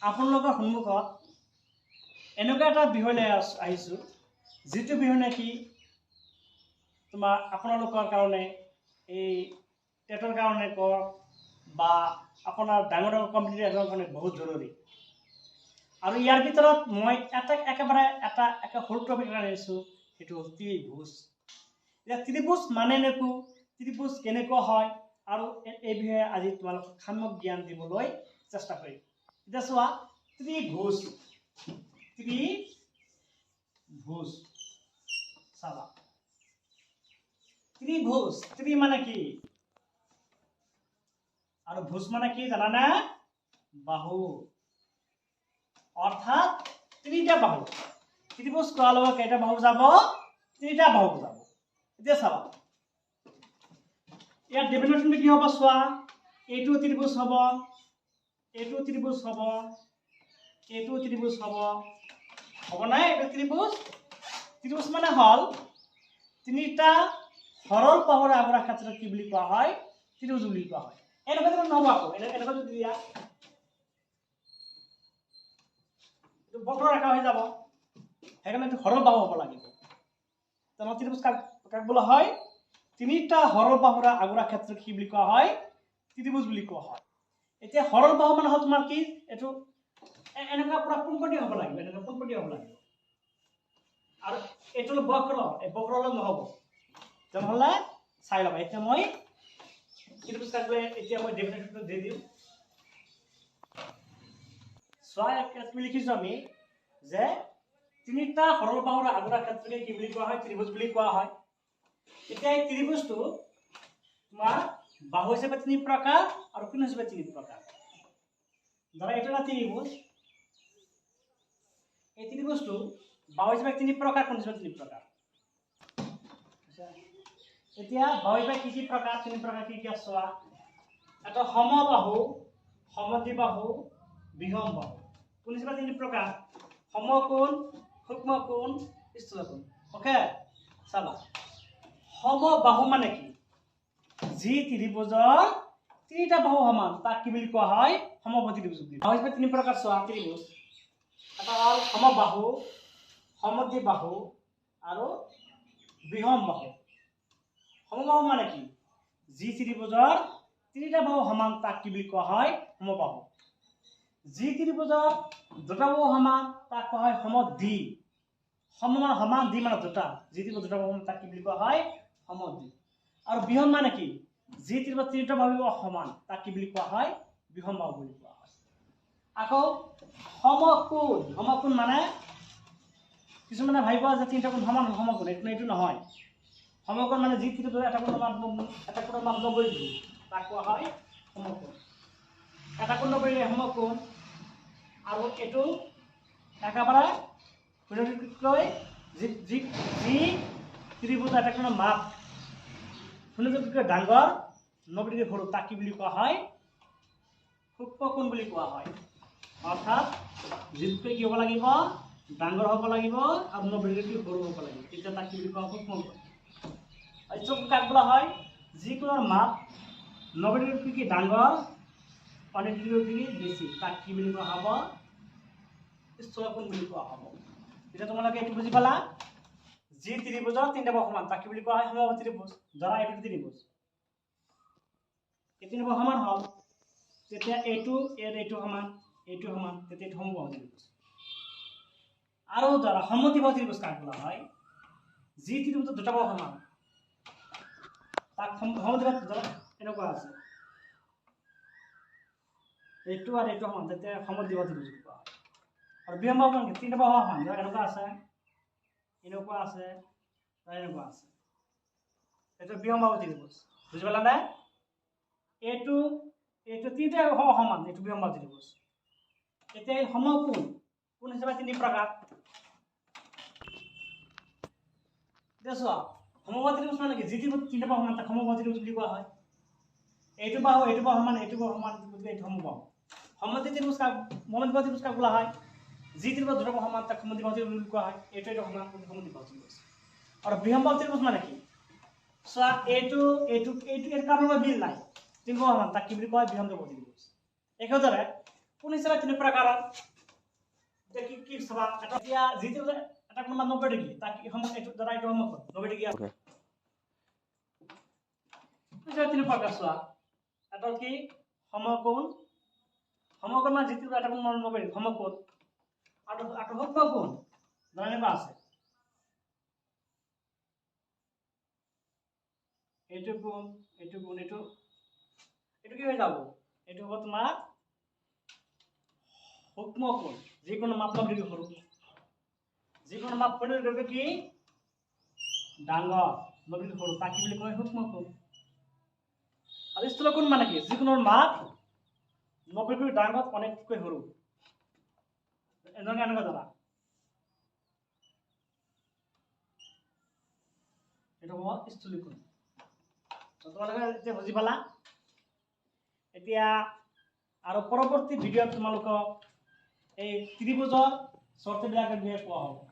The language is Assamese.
আপোনালোকৰ সন্মুখত এনেকুৱা এটা বিষয় লৈ আহিছোঁ, যিটো বিষয় নেকি তোমাৰ আপোনালোকৰ কাৰণে এই টেটৰ কাৰণে কওক বা আপোনাৰ ডাঙৰ ডাঙৰ কম্পিটিটিভ এক্সামৰ কাৰণে বহুত জৰুৰী। আৰু ইয়াৰ ভিতৰত মই একেবাৰে এটা সৰু টপিক আনিছোঁ, সেইটো হ'ল ত্ৰিভুজ। এতিয়া ত্ৰিভুজ মানে নেকো, ত্ৰিভুজ কেনেকুৱা হয়, আৰু এই বিষয়ে আজি তোমালোকক সাম্যক জ্ঞান দিবলৈ চেষ্টা কৰিম। এতিয়া চোৱা, ত্ৰিভুজ চাবা, ত্ৰিভুজ, ত্ৰি মানে কি আৰু ভুজ মানে কি জানানে? বাহু, অৰ্থাৎ তিনিটা বাহু। ত্ৰিভুজ কোৱাৰ লগত কেইটা বাহু যাব? তিনিটা বাহু যাব। এতিয়া চাবা, ইয়াৰ ডেফিনেশ্যনটো কি হ'ব চোৱা, এইটো ত্ৰিভুজ হ'ব, এইটো ত্ৰিভুজ হ'ব, এইটো ত্ৰিভুজ হ'ব নাই? এইটো ত্ৰিভুজ। ত্ৰিভুজ মানে হ'ল তিনিটা সৰল বাহুৰ আগুৰা ক্ষেত্ৰত কি বুলি কোৱা হয়? ত্ৰিভুজ বুলি কোৱা হয়। এনেকুৱা যদি নহ'ব, আকৌ এনেকুৱা যদি দিয়া বক্ৰ ৰেখা হৈ যাব, সেইকাৰণে এইটো সৰল বাহু হ'ব লাগিব। তেনেহ'লে ত্ৰিভুজ কাক বোলা হয়? তিনিটা সৰল বাহুৰ আগুৰা ক্ষেত্ৰক কি বুলি কোৱা হয়? ত্ৰিভুজ বুলি কোৱা হয়। এতিয়া সৰল বাহু মানে হ'ল তোমাৰ কি, এইটো এনেকুৱা পুৰা পোনপটীয়া হ'ব লাগিব, এনেকুৱা পোনপটীয়া হ'ব লাগিব। আৰু এইটো হ'ল বক্ৰ, এই বক্ৰ হ'লে নহ'ব। তেনেহ'লে চাই ল'বা, এতিয়া মই ত্ৰিভুজ কাক বোলে, এতিয়া মই ডেফিনেশ্যনটো দি দিওঁ। চোৱা, ইয়াত লিখিছোঁ আমি যে তিনিটা সৰল বাহুৰ আগুৰা ক্ষেত্ৰকে কি বুলি কোৱা হয়? ত্ৰিভুজ বুলি কোৱা হয়। এতিয়া এই ত্ৰিভুজটো তোমাৰ বাহু হিচাপে তিনি প্ৰকাৰ আৰু কোণ হিচাপে তিনি প্ৰকাৰ। ধৰা এইটো এটা ত্ৰিভুজ, এই ত্ৰিভুজটো বাহু হিচাপে তিনি প্ৰকাৰ, কোণ হিচাপে তিনি প্ৰকাৰ। এতিয়া বাহু হিচাপে কি প্ৰকাৰ? তিনি প্ৰকাৰ কি কি চোৱা, এটা সমবাহু, সমদ্বিবাহু, বিহম বাহু। কোণ হিচাপে তিনি প্ৰকাৰ? সমকোণ, সূক্ষ্মকোণ, স্থূলকোণ। অ'কে, চাবা, সমবাহু মানে কি? যি ত্ৰিভুজৰ তিনিটা বাহু সমান, তাক কি বুলি কোৱা হয়? সমবাহু ত্ৰিভুজ বুলি। বাহু হিচাপে তিনি প্ৰকাৰ চোৱা ত্ৰিভুজ, এটা হ'ল সমবাহু, সমদ্বিবাহু আৰু বিহম বাহু। সমবাহু মানে কি? যি ত্ৰিভুজৰ তিনিটা বাহু সমান, তাক কি বুলি কোৱা হয়? সমবাহু। যি ত্ৰিভুজৰ দুটা বাহু সমান, তাক কোৱা হয় সমদ্বি। সম মানে সমান, দ্বি মানে দুটা। যি ত্ৰিভুজৰ দুটা বাহু সমান, তাক কি বুলি কোৱা হয়? সমদ্বি। আৰু বিহম মানে কি? যি ত্ৰিভুজৰ তিনিটা বাহু সমান, তাক কি বুলি কোৱা হয়? বিহম বাহু বুলি কোৱা হয়। আকৌ সমকোণ, সমকোণ মানে কিছুমানে ভাবিব যে তিনিটা কোণ সমান সমকোণ, এইটো নহয়। সমকোণ মানে যি ত্ৰিভুজৰ এটা কোণৰ মান 90 ডিগ্ৰী, তাক কোৱা হয় সমকোণ। এটা কোণ 90 ডিগ্ৰী সমকোণ, আৰু এইটো একেবাৰে 0 ডিগ্ৰীতকৈ যি ত্ৰিভুজ এটা কোণৰ মাপ 0 ডিগ্ৰীতকৈ ডাঙৰ, 90 ডিগ্ৰী সৰু, তাক কি বুলি কোৱা হয়? সূক্ষ্মকোণ বুলি কোৱা হয়। অৰ্থাৎ যিটোতকৈ কি হ'ব লাগিব? ডাঙৰ হ'ব লাগিব আৰু 90 ডিগ্ৰী সৰু হ'ব লাগিব, তেতিয়া তাক কি বুলি কোৱা হয়? সূক্ষ্মকোণ। এইটো কাক বোলা হয়? যি কোণৰ মাপ 90 ডিগ্ৰীতকৈ কি ডাঙৰ, 90 ডিগ্ৰী বেছি, তাক কি বুলি কোৱা হ'ব? স্থূলকোণ বুলি কোৱা হ'ব। এতিয়া তোমালোকে এইটো বুজি পালা? যি ত্ৰিভুজৰ তিনিটা বাহু সমান, তাক কি বুলি কোৱা হয়? সমবাহু ত্ৰিভুজ। ধৰা এইটো ত্ৰিভুজ, এই তিনিটা বাহু সমান হ'ল, তেতিয়া এইটো এইটো সমান, এইটো সমান, তেতিয়া এইটো সমবাহু ত্ৰিভুজ। আৰু ধৰা সমদ্বিবাহু ত্ৰিভুজ কাক বোলা হয়? যি ত্ৰিভুজৰ দুটা বাহু সমান, তাক সমদ্বিবাহু ধৰা এনেকুৱা আছে, এইটো আৰু এইটো সমান, তেতিয়া সমদ্বিবাহু ত্ৰিভুজ বুলি কোৱা হয়। আৰু বিহম বাহু মানে তিনিটা বাহু সমান, ধৰা এনেকুৱা আছে, এনেকুৱা আছে, এনেকুৱা আছে, এইটো বিহম বাহু ত্ৰিভুজ। বুজি পালা নে? এইটো তিনিটা সমান, এইটো বিহম বাহু ত্ৰিভুজ। এতিয়া এই সমকোণ, কোণ হিচাপে তিনি প্ৰকাৰ। এতিয়া চোৱা, সমবাহু ত্ৰিভুজ মানে কি? যি ত্ৰিভুজ তিনিটা বাহু সমান, তাক সমবাহু ত্ৰিভুজ বুলি কোৱা হয়। এইটো বাহু সমান, এইটো বাহু সমান, এইটো সমবাহু। সমদ্বি ত্ৰিভুজ সমদ্বিবাহু ত্ৰিভুজ কাক বোলা হয়? যি ত্ৰিভুজ দুটা বাহু সমান, তাক সমদ্বিবাহু ত্ৰিভুজ বুলি কোৱা হয়। এইটো সমান, সমদ্বিবাহু ত্ৰিভুজ। আৰু বিহম বাহু ত্ৰিভুজ মানে কি? চোৱা, এইটো কাৰো লগত মিল নাই, তিনিটা বাহু সমান, তাক কি বুলি কোৱা হয়? বিহম বাহু ত্ৰিভুজ। একেদৰে কোন হিচাপে 3 প্ৰকাৰৰ এতিয়া কি চাবা এতিয়া যিটো এটা কোন 90 ডিগ্ৰী তাক কি সম এইটো ধৰা এইটো সমকোণ 90 ডিগ্ৰী আছে এটা 3 প্ৰকাৰ চোৱা এটা কি সমকোণ মানে যিটো এটা কোন 90 ডিগ্ৰী সমকোণ আৰু সমকোণ ধৰা এনেকুৱা আছে এইটো কোণ এইটো কি হৈ যাব এইটো হ'ব তোমাৰ সূক্ষ্ম কোণ যিকোনো মাপ 90 ডিগ্ৰী সৰু যিকোনো মাপ কৰিলে কি ডাঙৰ 90 ডিগ্ৰী সৰু তাক কি বুলি কয় সূক্ষ্ম কোণ আৰু স্থূল কোণ মানে কি যিকোনো মাপ 90 ডিগ্ৰী ডাঙৰ অনেককৈ সৰু এনেকুৱা ধৰা এইটো হ'ব স্থূল কোণ তোমালোকে এতিয়া বুজি পালা এতিয়া আৰু পৰৱৰ্তী ভিডিঅ'ত তোমালোকক এই ত্ৰিভুজৰ চৰ্তবিলাকৰ বিষয়ে কোৱা হ'ব